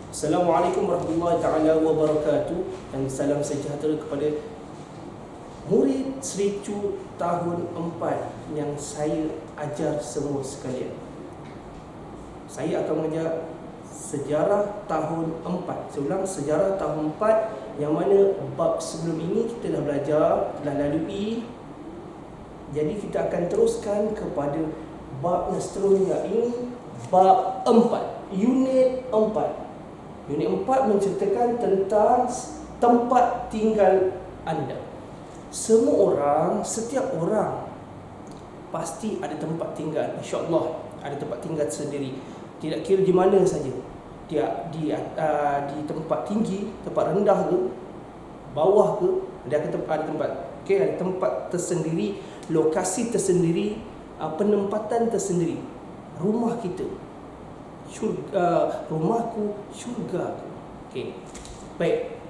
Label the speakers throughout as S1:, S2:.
S1: Assalamualaikum warahmatullahi taala wabarakatuh, dan salam sejahtera kepada murid Sri Cu tahun 4 yang saya ajar semua sekalian. Saya akan mengajar sejarah tahun 4. Saya ulang, sejarah tahun 4, yang mana bab sebelum ini kita dah belajar, telah lalui. Jadi kita akan teruskan kepada bab yang seterusnya. Ini bab 4, unit 4. Unit 4 menceritakan tentang tempat tinggal anda. Semua orang, setiap orang pasti ada tempat tinggal. InsyaAllah ada tempat tinggal sendiri. Tidak kira di mana saja. Di tempat tinggi, tempat rendah ke, bawah ke, ada tempat. Okey, ada tempat tersendiri, lokasi tersendiri, penempatan tersendiri. Rumah kita, rumahku, syurgaku. Okey. Baik.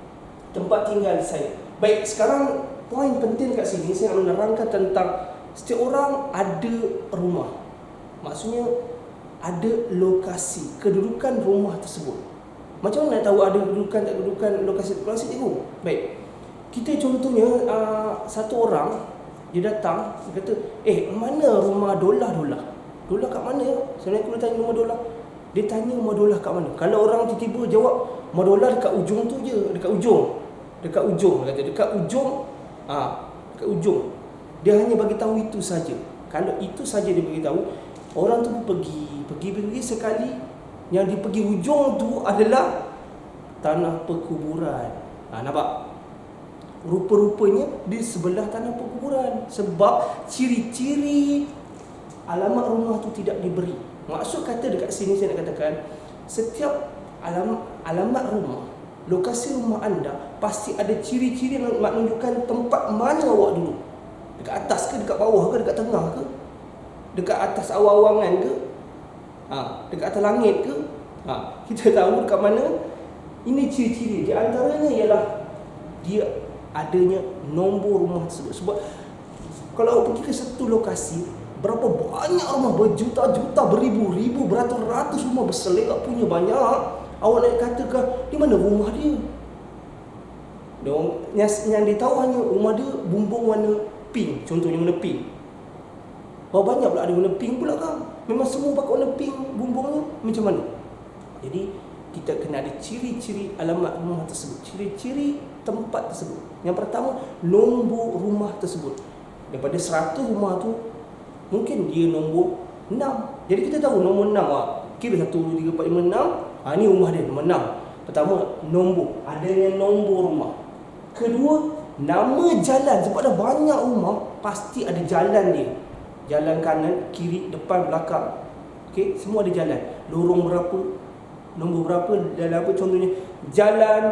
S1: Tempat tinggal saya. Baik, sekarang poin penting kat sini saya nak menerangkan tentang setiap orang ada rumah. Maksudnya ada lokasi, kedudukan rumah tersebut. Macam mana nak tahu ada kedudukan tak kedudukan lokasi cikgu? Baik. Kita contohnya satu orang dia datang, dia kata, mana rumah Dolah? Dolah kat mana? Sebenarnya aku tanya rumah Dolah. Dia tanya rumah Dolah kat mana. Kalau orang tiba-tiba jawab rumah Dolah dekat ujung tu je, dekat ujung. Dia kata dekat ujung. Dekat ujung. Dia hanya bagi tahu itu saja. Kalau itu saja dia bagi tahu, orang tu pergi sekali, yang dia pergi ujung tu adalah tanah perkuburan. Nampak? Rupa-rupanya di sebelah tanah perkuburan, sebab ciri-ciri alamat rumah tu tidak diberi. Maksud kata dekat sini saya nak katakan, setiap alamat rumah, lokasi rumah anda pasti ada ciri-ciri yang menunjukkan tempat mana awak duduk. Dekat atas ke, dekat bawah ke, dekat tengah ke, dekat atas awan-awangan ke, dekat atas langit ke. Kita tahu dekat mana. Ini ciri-ciri. Di antaranya ialah dia adanya nombor rumah tersebut. Sebab kalau awak pergi ke satu lokasi, berapa banyak rumah, berjuta-juta, beribu-ribu, beratus-ratus rumah berselerak punya banyak. Awak nak katakan di mana rumah dia? Yang dia tahu hanya rumah dia bumbung warna pink, contohnya warna pink. Berapa banyak pula ada warna pink pula kan? Memang semua pakai warna pink bumbungnya, macam mana? Jadi kita kena ada ciri-ciri alamat rumah tersebut, ciri-ciri tempat tersebut. Yang pertama, nombor rumah tersebut. Daripada 100 rumah tu, mungkin dia nombor 6. Jadi kita tahu nombor 6. Kira 1, 2, 3, 4, 5, 6. Ini rumah dia, nombor 6. Pertama, nombor. Adanya nombor rumah. Kedua, nama jalan. Sebab ada banyak rumah, pasti ada jalan dia. Jalan kanan, kiri, depan, belakang. Okey, semua ada jalan. Lorong berapa, nombor berapa, jalan apa. Contohnya, jalan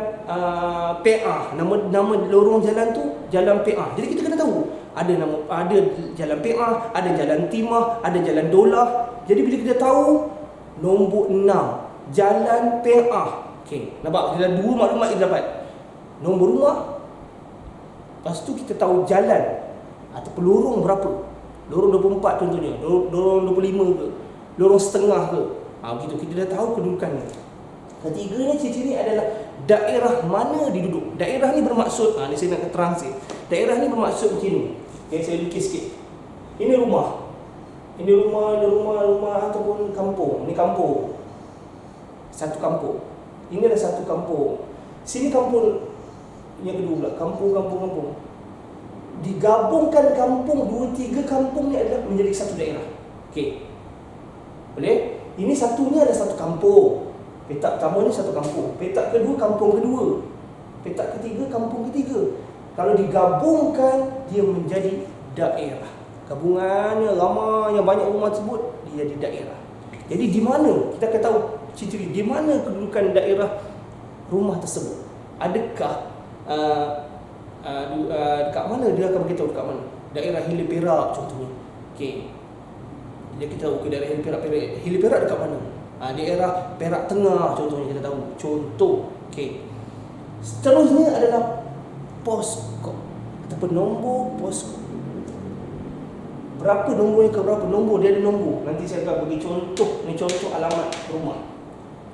S1: PA. Nama lorong jalan tu, jalan PA. Jadi kita kena tahu. Ada jalan PA, ada jalan Timah, ada jalan Dolah. Jadi bila kita tahu nombor 6, jalan PA. Okey, nampak? Kita ada 2 maklumat kita dapat. Nombor rumah. Lepas tu kita tahu jalan ataupun lorong berapa. Lorong 24 contohnya, lorong 25 ke, lorong setengah ke. Begitu kita dah tahu kedudukannya. Ketiganya ciri-ciri adalah daerah mana diduduk. Daerah ni bermaksud, ni saya nak terang sikit. Daerah ni bermaksud macam ni. Okay, saya lukis sikit. Ini rumah. Ini rumah ataupun kampung. Ini kampung. Satu kampung. Ini adalah satu kampung. Sini kampung yang kedua pula. Kampung. Digabungkan kampung, 2-3 kampung ni adalah menjadi satu daerah. Okey. Boleh? Ini satunya adalah satu kampung. Petak pertama ni satu kampung. Petak kedua, kampung kedua. Petak ketiga, kampung ketiga. Kalau digabungkan, dia menjadi daerah. Gabungannya ramai, yang banyak rumah tersebut, dia jadi daerah. Jadi di mana? Kita akan tahu ciri-ciri. Di mana kedudukan daerah rumah tersebut? Adakah dekat mana? Dia akan beritahu dekat mana. Daerah Hilir Perak contohnya. Okey. Dia kita tahu ke daerah Hilir Perak. Hilir Perak dekat mana? Daerah Perak Tengah contohnya kita tahu. Contoh. Okey. Seterusnya adalah poskod ataupun nombor poskod. Berapa nombornya ke berapa nombor? Dia ada nombor. Nanti saya akan bagi contoh. Ini contoh alamat rumah.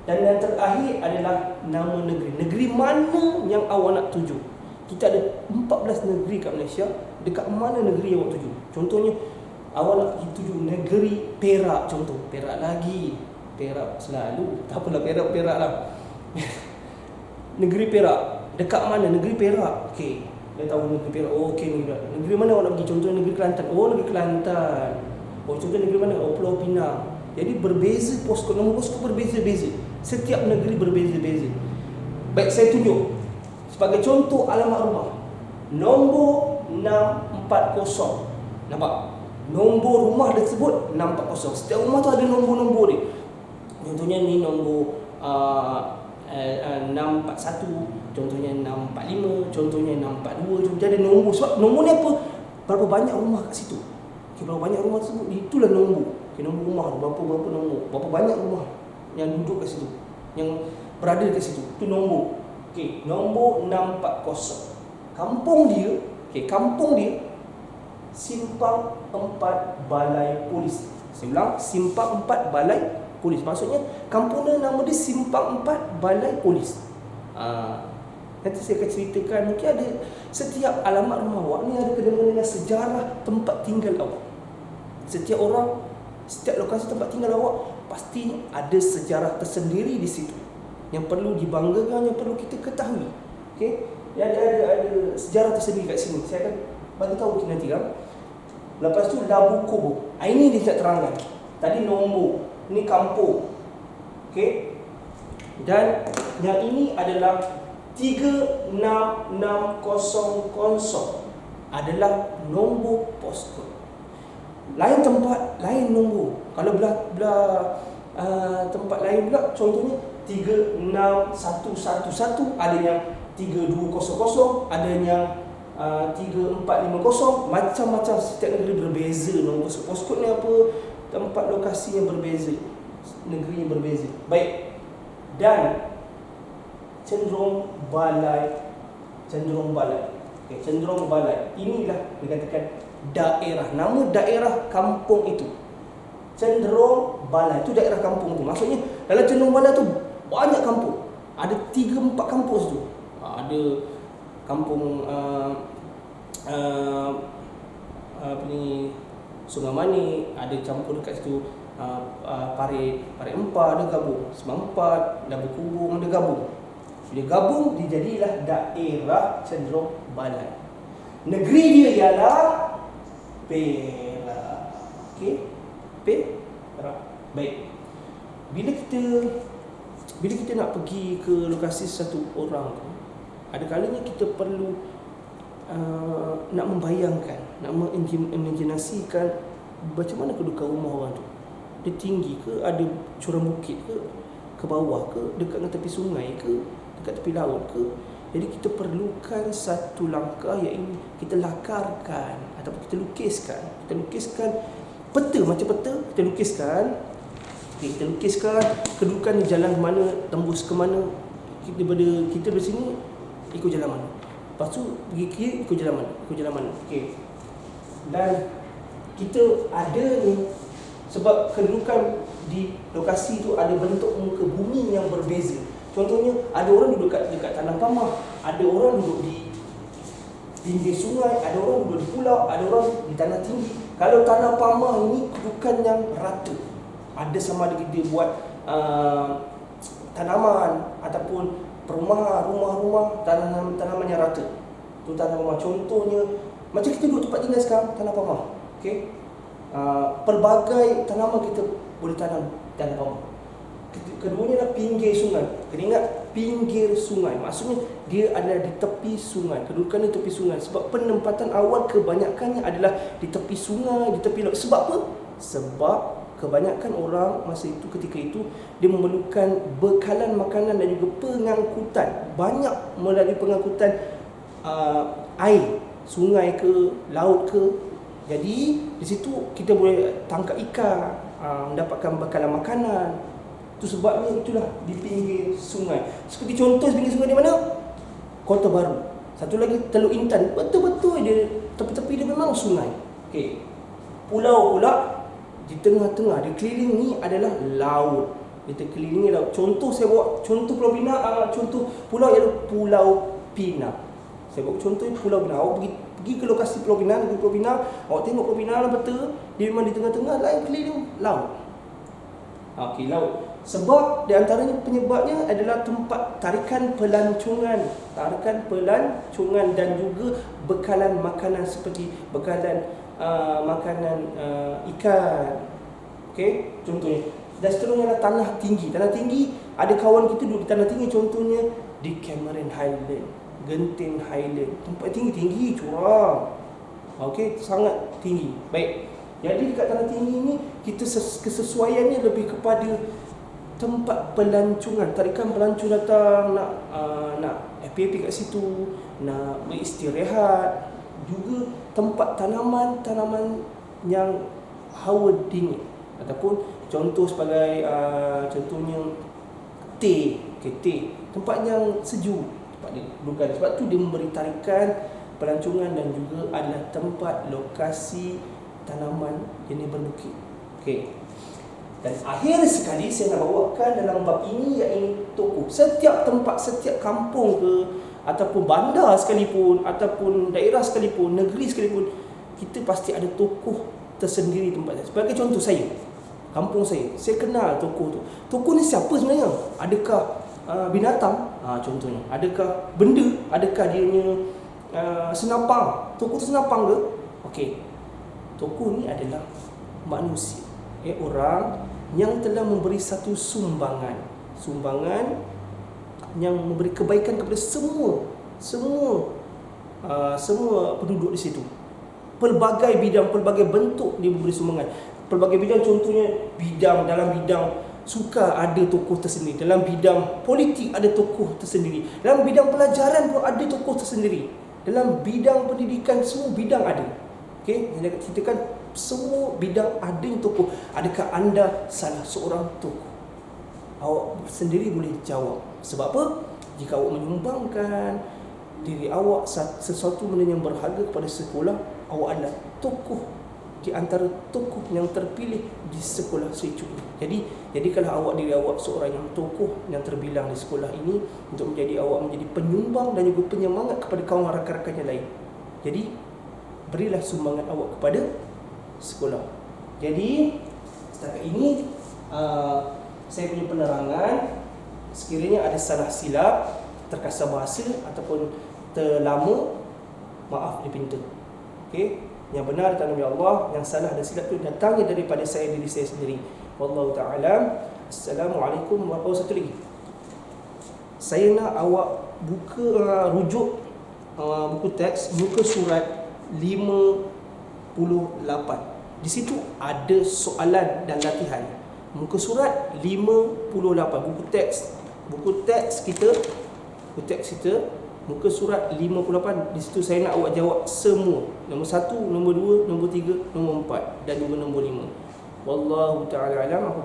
S1: Dan yang terakhir adalah nama negeri. Negeri mana yang awak nak tuju? Kita ada 14 negeri kat Malaysia. Dekat mana negeri yang awak tuju? Contohnya, awak nak pergi tuju negeri Perak contoh. Perak lagi. Perak selalu. Tak apalah, Perak lah. Negeri Perak. Dekat mana? Negeri Perak. Okey. Dia tahu negeri Perak. Oh, okey, negeri Perak. Negeri mana awak nak pergi? Contohnya negeri Kelantan. Oh, negeri Kelantan. Oh, contohnya negeri mana? Oh, Pulau Pinang. Jadi berbeza postcode. Nombor postcode berbeza-beza. Setiap negeri berbeza-beza. Baik, saya tunjuk. Sebagai contoh alamat rumah. Nombor 640. Nampak? Nombor rumah tersebut 640. Setiap rumah tu ada nombor-nombor dia. Contohnya ni nombor 641, contohnya 645, contohnya 642. Jadi ada nombor. Sebab nombor ni apa? Berapa banyak rumah kat situ. Okay, berapa banyak rumah tersebut, itulah nombor. Okay, nombor rumah tu berapa nombor. Berapa banyak rumah yang duduk kat situ, yang berada kat situ. Itu nombor. Okey, nombor 640. Kampung dia, kampung dia Simpang 4 Balai Polis. Saya ulang, Simpang 4 Balai Polis. Maksudnya kampung dia, nama dia Simpang 4 Balai Polis. Nanti saya akan ceritakan. Mungkin ada setiap alamat rumah awak ni ada kena dengan sejarah tempat tinggal awak. Setiap orang, setiap lokasi tempat tinggal awak pasti ada sejarah tersendiri di situ yang perlu dibanggakan, yang perlu kita ketahui. Okey, ada sejarah tersendiri kat sini. Saya akan bagi tahu kita nanti kan. Lepas tu Labu Kobo. Ini dia nak terangkan. Tadi nombor, ini kampung. Okey. Dan yang ini adalah 36600 adalah nombor postcode. Lain tempat, lain nombor. Kalau belah tempat lain pula, contohnya 36111, ada yang 3200, ada yang 3450. Macam-macam, setiap negeri berbeza nombor postcode ni apa, tempat lokasi yang berbeza, negeri yang berbeza. Baik. Dan cenderung balai. Okey, cenderung balai. Inilah dikatakan daerah. Nama daerah kampung itu cenderung balai. Itu daerah kampung tu. Maksudnya dalam cenderung balai tu banyak kampung. Ada 3-4 kampung situ. Ada kampung apa ni, Sungai Manik, ada campur dekat situ. Parit Empah ada gabung, Sembang 4, Labu Kubung ada gabung. Dia gabung, dia jadilah daerah cenderung balai. Negeri dia ialah Perak. Okey, Perak. Baik. Bila kita nak pergi ke lokasi satu orang tu, ada kalanya kita perlu nak membayangkan, nak mengimajinasikan macam mana kedudukan rumah orang tu. Dia tinggi ke, ada curam bukit ke bawah ke, dekat dengan tepi sungai ke, dekat tepi laut ke. Jadi kita perlukan satu langkah, iaitu kita lakarkan ataupun kita lukiskan peta, macam peta kita lukiskan. Kita lukiskan kedudukan jalan ke mana, tembus ke mana. Kita dari sini ikut jalan mana, lepas tu pergi kiri ikut jalan mana. Okey. Dan kita ada ni, sebab kedudukan di lokasi tu ada bentuk muka bumi yang berbeza. Contohnya, ada orang duduk dekat tanah pamah, ada orang duduk di pinggir sungai, ada orang duduk di pulau, ada orang di tanah tinggi. Kalau tanah pamah ini kedudukan yang rata, ada sama ada dia buat tanaman ataupun perumahan, rumah-rumah, tanaman yang rata. Itu tanah pamah. Contohnya, macam kita duduk tempat tinggal sekarang, tanah pamah. Okey. Pelbagai tanaman kita boleh tanam tanah pamah. Keduanya adalah pinggir sungai. Kena ingat, pinggir sungai. Maksudnya dia ada di tepi sungai. Kedudukan di tepi sungai. Sebab penempatan awal kebanyakannya adalah di tepi sungai, di tepi laut. Sebab apa? Sebab kebanyakan orang masa itu, ketika itu, dia memerlukan bekalan makanan dan juga pengangkutan. Banyak melalui pengangkutan air, sungai ke, laut ke. Jadi di situ kita boleh tangkap ikan, mendapatkan bekalan makanan. Itu sebabnya itulah di pinggir sungai. Seperti contoh pinggir sungai di mana? Kota Baru. Satu lagi Teluk Intan. Betul-betul dia tepi-tepi dia memang sungai. Okey. Pulau pula di tengah-tengah, di keliling ni adalah laut. Kita kelilingi laut. Contoh saya bawa contoh Pulau Pinang, contoh pulau ialah Pulau Pinang. Saya bawa contoh Pulau Pinang. Awak pergi ke lokasi Pulau Pinang, Pulau Pinang, awak tengok Pulau Pinang lah betul. Dia memang di tengah-tengah, lain keliling laut. Okey, laut. Sebab di antaranya penyebabnya adalah tempat tarikan pelancongan dan juga bekalan makanan seperti bekalan makanan ikan. Okey, contohnya. Dan seterusnya adalah tanah tinggi. Tanah tinggi, ada kawan kita duduk di tanah tinggi, contohnya di Cameron Highland, Genting Highland. Tempat tinggi-tinggi, curam. Okey, sangat tinggi. Baik. Jadi dekat tanah tinggi ni, kita kesesuaiannya lebih kepada tempat pelancongan. Tarikan pelancong datang nak happy-happy kat situ, nak beristirahat. Juga tempat tanaman yang hawa dingin. Ataupun contoh sebagai contohnya teh, tempat yang sejuk, tempat dia duduk. Sebab tu dia memberi tarikan pelancongan dan juga adalah tempat lokasi tanaman jenis berbukit. Okey. Dan akhir sekali saya nak bawakan dalam bab ini iaitu tokoh. Setiap tempat, setiap kampung ke ataupun bandar sekalipun ataupun daerah sekalipun, negeri sekalipun, kita pasti ada tokoh tersendiri tempatnya. Sebagai contoh saya, kampung saya kenal tokoh tu. Tokoh ni siapa sebenarnya? Adakah binatang? Contohnya. Adakah benda? Adakah dia punya senapang? Tokoh tu senapang ke? Okey. Tokoh ni adalah manusia. Orang yang telah memberi satu sumbangan yang memberi kebaikan kepada semua penduduk di situ. Pelbagai bidang, pelbagai bentuk dia memberi sumbangan. Pelbagai bidang, contohnya dalam bidang suka ada tokoh tersendiri, dalam bidang politik ada tokoh tersendiri, dalam bidang pelajaran pun ada tokoh tersendiri, dalam bidang pendidikan semua bidang ada. Okey, yang kita kan semua bidang ada yang tokoh. Adakah anda salah seorang tokoh? Awak sendiri boleh jawab. Sebab apa? Jika awak menyumbangkan diri awak sesuatu benda yang berharga kepada sekolah, awak adalah tokoh di antara tokoh yang terpilih di sekolah Sri Cukuru. Jadi jadikanlah diri awak seorang yang tokoh yang terbilang di sekolah ini untuk awak menjadi penyumbang dan juga penyemangat kepada kawan rakan-rakan yang lain. Jadi berilah sumbangan awak kepada sekolah. Jadi setakat ini saya punya penerangan. Sekiranya ada salah silap, terkasar bahasa ataupun terlama, maaf dipinta. Okey, yang benar datang dari Allah, yang salah dan silap itu datangnya daripada diri saya sendiri. Wallahu ta'ala. Assalamualaikum warahmatullahi wabarakatuh. Saya nak awak buka rujuk buku teks, muka surat 58. Di situ ada soalan dan latihan. Muka surat 58, buku teks kita, muka surat 58. Di situ saya nak awak jawab semua. Nombor 1, nombor 2, nombor 3, nombor 4 dan juga nombor 5. Wallahu ta'ala alam.